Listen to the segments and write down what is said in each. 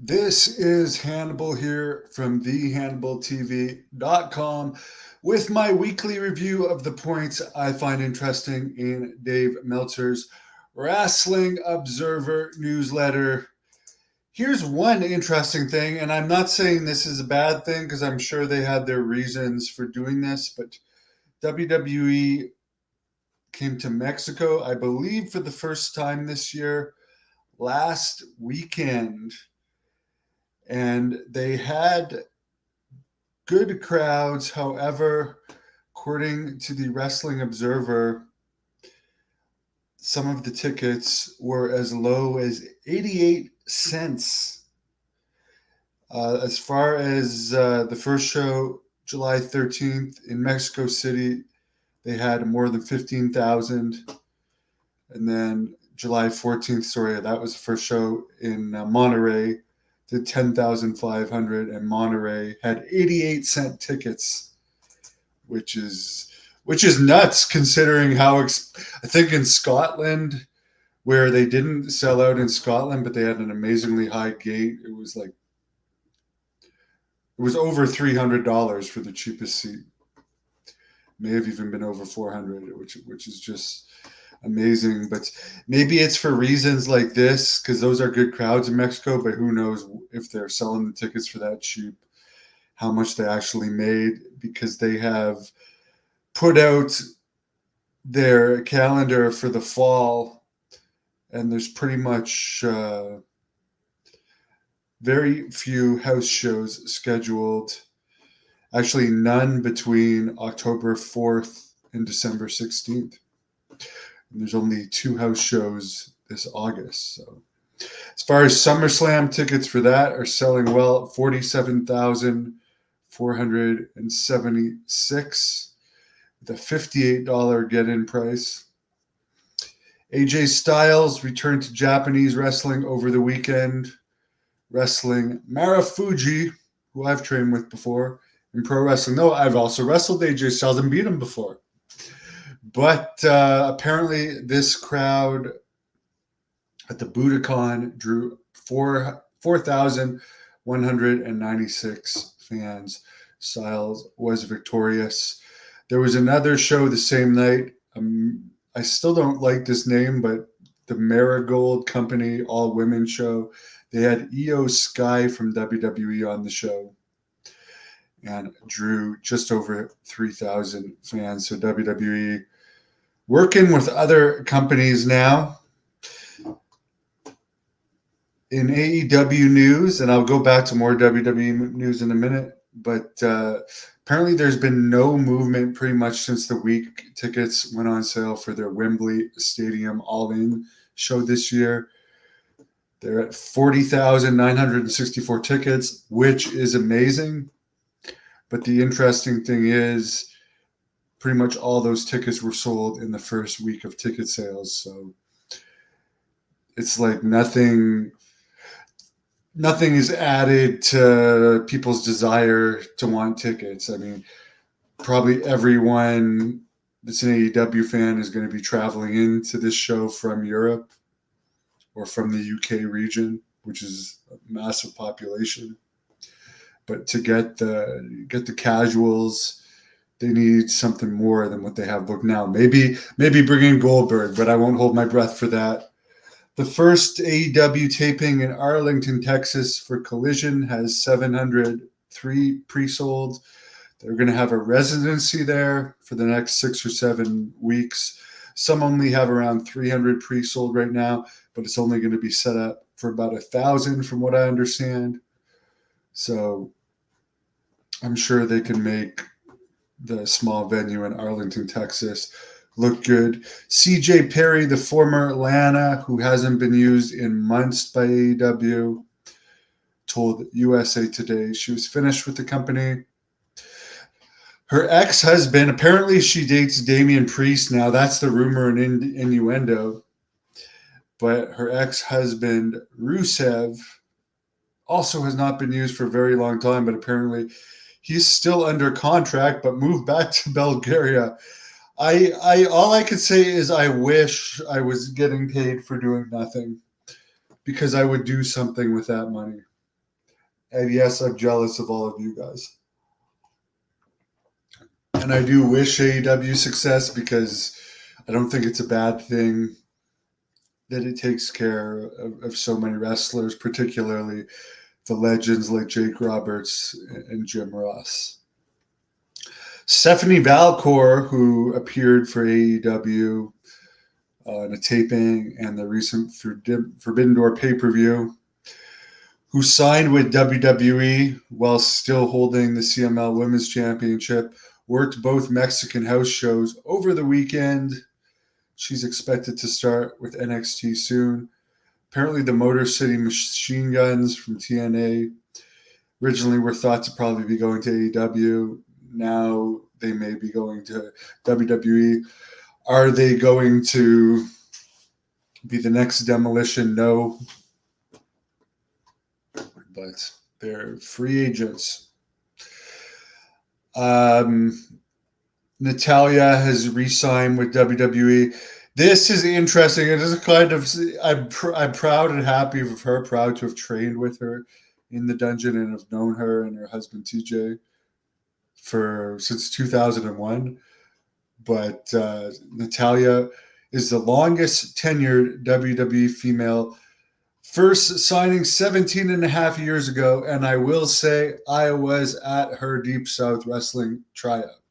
This is Hannibal here from thehannibaltv.com with my weekly review of the points I find interesting in Dave Meltzer's Wrestling Observer newsletter. Here's one interesting thing, and I'm not saying this is a bad thing because I'm sure they had their reasons for doing this, but WWE came to Mexico, I believe, for the first time this year, last weekend. And they had good crowds. However, according to the Wrestling Observer, some of the tickets were as low as 88 cents. As far as the first show, July 13th in Mexico City, they had more than 15,000. And then July 14th, sorry, that was the first show in Monterrey, did 10,500, and Monterey had 88-cent tickets, which is nuts considering how I think in Scotland, where they didn't sell out in Scotland, but they had an amazingly high gate. It was over $300 for the cheapest seat. May have even been over 400, which is just amazing. But maybe it's for reasons like this because those are good crowds in Mexico. But who knows if they're selling the tickets for that cheap, how much they actually made, because they have put out their calendar for the fall, and there's pretty much very few house shows scheduled. Actually, none between October 4th and December 16th. And there's only 2 house shows this August. So, as far as SummerSlam, tickets for that are selling well at 47,476 with a $58 get-in price. AJ Styles returned to Japanese wrestling over the weekend, wrestling Marufuji, who I've trained with before in pro wrestling. No, I've also wrestled AJ Styles and beat him before. But apparently this crowd at the Budokan drew 4,196 fans. Styles was victorious. There was another show the same night. I still don't like this name, but the Marigold Company all-women show. They had Io Sky from WWE on the show and drew just over 3,000 fans. So WWE working with other companies now. In AEW news, and I'll go back to more WWE news in a minute, but apparently there's been no movement pretty much since the week tickets went on sale for their Wembley Stadium All-In show this year. They're at 40,964 tickets, which is amazing. But the interesting thing is pretty much all those tickets were sold in the first week of ticket sales. So it's like nothing is added to people's desire to want tickets. I mean, probably everyone that's an AEW fan is going to be traveling into this show from Europe or from the UK region, which is a massive population. But to get the casuals, they need something more than what they have booked now. Maybe bring in Goldberg, but I won't hold my breath for that. The first AEW taping in Arlington, Texas for Collision has 703 pre-sold. They're going to have a residency there for the next 6 or 7 weeks. Some only have around 300 pre-sold right now, but it's only going to be set up for about 1,000 from what I understand. So I'm sure they can make the small venue in Arlington, Texas look good. CJ Perry, the former Lana, who hasn't been used in months by AEW, told USA Today she was finished with the company. Her ex-husband, apparently she dates Damian Priest now. That's the rumor and innuendo. But her ex-husband, Rusev, also has not been used for a very long time, but apparently he's still under contract, but moved back to Bulgaria. I all I could say is I wish I was getting paid for doing nothing, because I would do something with that money. And yes, I'm jealous of all of you guys. And I do wish AEW success because I don't think it's a bad thing that it takes care of so many wrestlers, particularly the legends like Jake Roberts and Jim Ross. Stephanie Valcor, who appeared for AEW in a taping and the recent Forbidden Door pay-per-view, who signed with WWE while still holding the CML Women's Championship, worked both Mexican house shows over the weekend. She's expected to start with NXT soon. Apparently, the Motor City Machine Guns from TNA originally were thought to probably be going to AEW. Now they may be going to WWE. Are they going to be the next Demolition? No. But they're free agents. Natalya has re-signed with WWE. This is interesting. It is a kind of I'm proud and happy of her. Proud to have trained with her in the dungeon and have known her and her husband TJ since 2001. But Natalya is the longest tenured WWE female. First signing 17 and a half years ago, and I will say I was at her Deep South Wrestling tryout.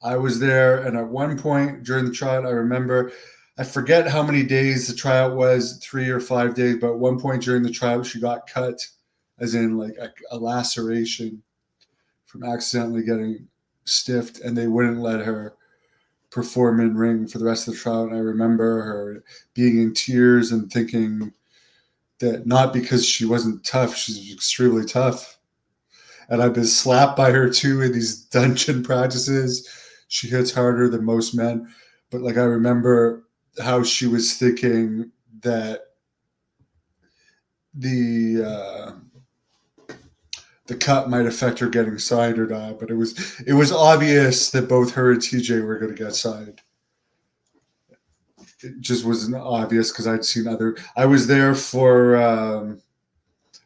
I was there, and at one point during the tryout, I remember, I forget how many days the tryout was, 3 or 5 days, but at one point during the tryout, she got cut, as in like a laceration from accidentally getting stiffed, and they wouldn't let her perform in ring for the rest of the tryout. And I remember her being in tears and thinking that not because she wasn't tough, she's extremely tough. And I've been slapped by her too in these dungeon practices. She hits harder than most men. But like I remember how she was thinking that the cut might affect her getting signed or not, but it was obvious that both her and TJ were going to get signed. It just wasn't obvious because I'd seen I was there for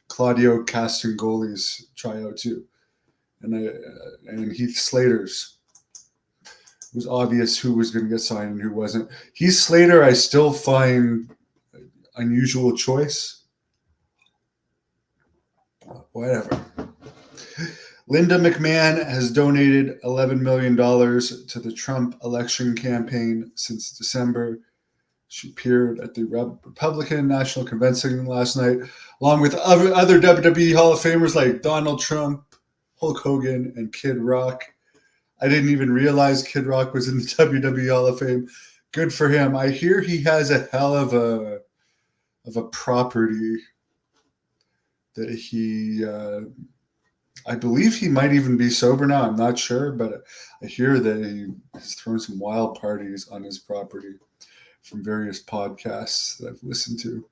Claudio Castagnoli's tryout too, and Heath Slater's. It was obvious who was going to get signed and who wasn't. Heath Slater, I still find unusual choice. Whatever. Linda McMahon has donated $11 million to the Trump election campaign since December. She appeared at the Republican National Convention last night, along with other WWE Hall of Famers like Donald Trump, Hulk Hogan, and Kid Rock. I didn't even realize Kid Rock was in the WWE Hall of Fame. Good for him. I hear he has a hell of a property that he I believe he might even be sober now. I'm not sure, but I hear that he has thrown some wild parties on his property from various podcasts that I've listened to.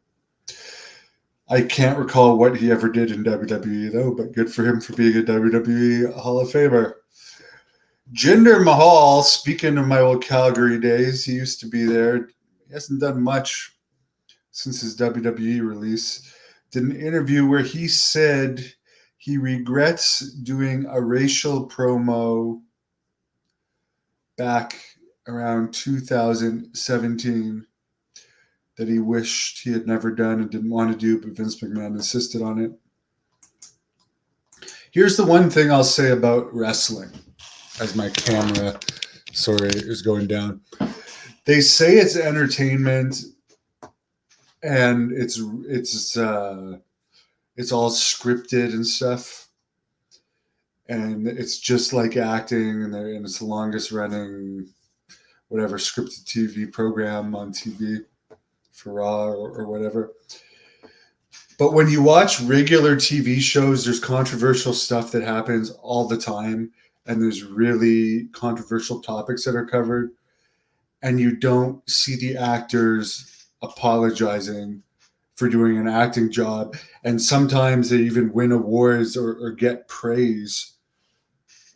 I can't recall what he ever did in WWE, though, but good for him for being a WWE Hall of Famer. Jinder Mahal, speaking of my old Calgary days, he used to be there. He hasn't done much since his WWE release. Did an interview where he said he regrets doing a racial promo back around 2017 that he wished he had never done and didn't want to do, but Vince McMahon insisted on it. Here's the one thing I'll say about wrestling, as my camera, is going down. They say it's entertainment and it's all scripted and stuff, and it's just like acting, and it's the longest running whatever scripted TV program on TV for Raw or whatever. But when you watch regular TV shows, there's controversial stuff that happens all the time, and there's really controversial topics that are covered, and you don't see the actors apologizing for doing an acting job, and sometimes they even win awards or get praise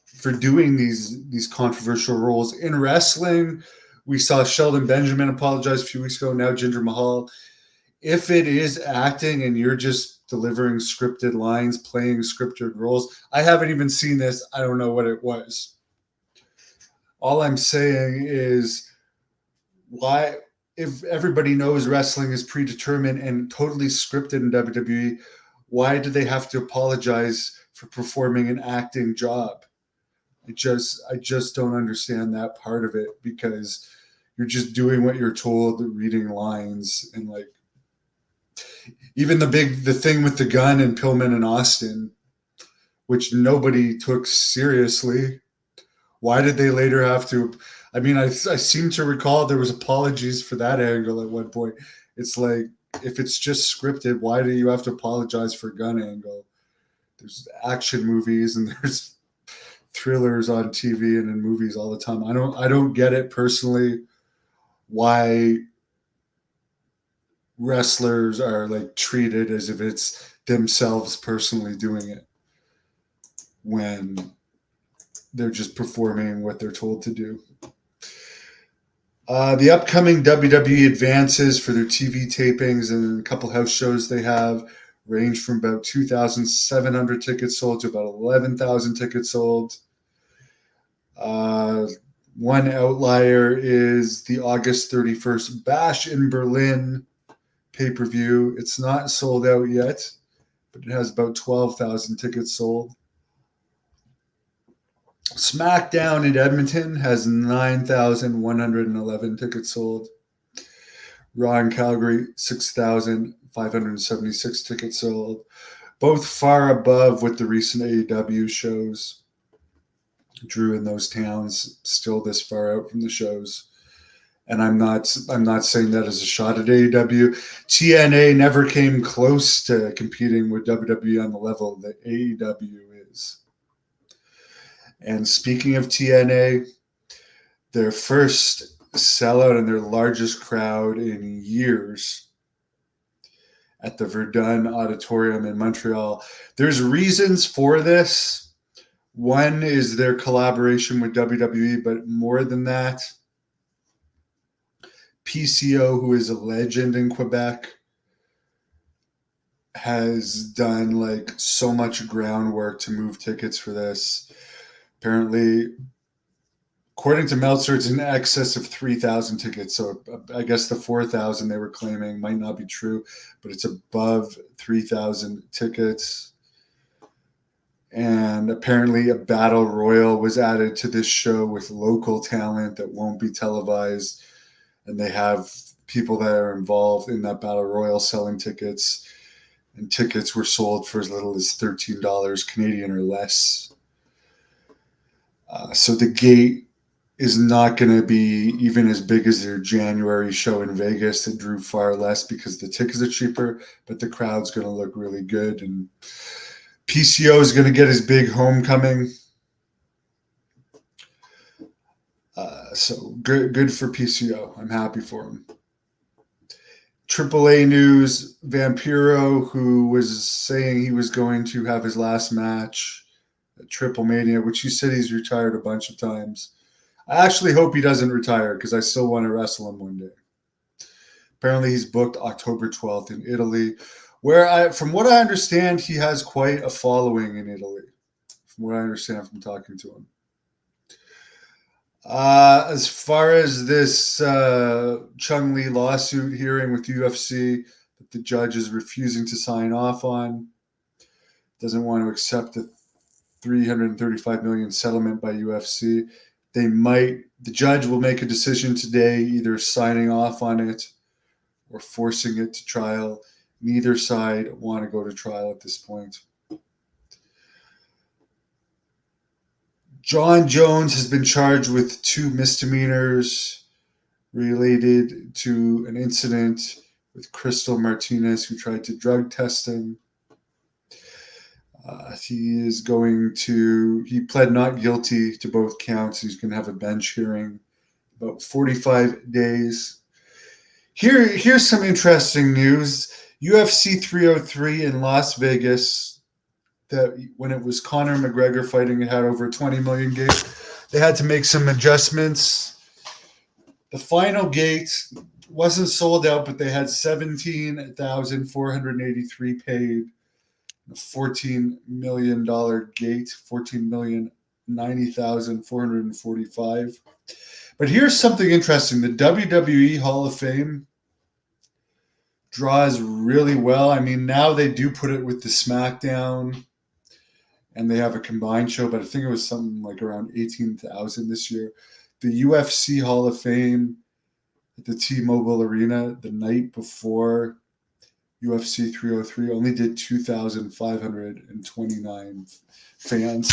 for doing these controversial roles. In wrestling, we saw Shelton Benjamin apologize a few weeks ago. Now Jinder Mahal. if it is acting and you're just delivering scripted lines, playing scripted roles, I haven't even seen this. I don't know what it was. All I'm saying is, why, if everybody knows wrestling is predetermined and totally scripted in WWE, why do they have to apologize for performing an acting job? I just don't understand that part of it, because you're just doing what you're told, reading lines, and like even the thing with the gun in Pillman and Austin, which nobody took seriously. Why did they later have to? I mean, I seem to recall there was apologies for that angle at one point. It's like, if it's just scripted, why do you have to apologize for a gun angle? There's action movies and there's thrillers on TV and in movies all the time. I don't get it personally, why wrestlers are like treated as if it's themselves personally doing it when they're just performing what they're told to do. The upcoming WWE advances for their TV tapings and a couple house shows they have range from about 2,700 tickets sold to about 11,000 tickets sold. Uh, One outlier is the August 31st Bash in Berlin pay-per-view. It's not sold out yet, but it has about 12,000 tickets sold. SmackDown in Edmonton has 9,111 tickets sold. Raw in Calgary, 6,576 tickets sold. Both far above what the recent AEW shows drew in those towns, still this far out from the shows. And I'm not saying that as a shot at AEW. TNA never came close to competing with WWE on the level that AEW is. And speaking of TNA, their first sellout and their largest crowd in years at the Verdun Auditorium in Montreal. There's reasons for this. One is their collaboration with WWE, but more than that, PCO, who is a legend in Quebec, has done like so much groundwork to move tickets for this. Apparently, according to Meltzer, it's in excess of 3,000 tickets. So I guess the 4,000 they were claiming might not be true, but it's above 3,000 tickets. And apparently a battle royal was added to this show with local talent that won't be televised. And they have people that are involved in that battle royal selling tickets. And tickets were sold for as little as $13 Canadian or less. So the gate is not going to be even as big as their January show in Vegas that drew far less because the tickets are cheaper, but the crowd's going to look really good. And PCO is going to get his big homecoming. So good for PCO. I'm happy for him. AAA news, Vampiro, who was saying he was going to have his last match at Triple Mania, which he said he's retired a bunch of times. I actually hope he doesn't retire because I still want to wrestle him one day. Apparently he's booked October 12th in Italy, where from what I understand, he has quite a following in Italy, from what I understand from talking to him. As far as this Chung Lee lawsuit hearing with UFC that the judge is refusing to sign off on, doesn't want to accept the $335 million settlement by UFC. The judge will make a decision today, either signing off on it or forcing it to trial. Neither side want to go to trial at this point. John Jones has been charged with 2 misdemeanors related to an incident with Crystal Martinez, who tried to drug test him. He pled not guilty to both counts. He's going to have a bench hearing about 45 days. Here's some interesting news. UFC 303 in Las Vegas, that when it was Conor McGregor fighting, it had over 20 million gate. They had to make some adjustments. The final gate wasn't sold out, but they had 17,483 paid, a $14 million gate, 14,090,445. But here's something interesting: the WWE Hall of Fame draws really well. I mean, now they do put it with the SmackDown, and they have a combined show, but I think it was something like around 18,000 this year. The UFC Hall of Fame at the T-Mobile Arena the night before UFC 303 only did 2,529 fans.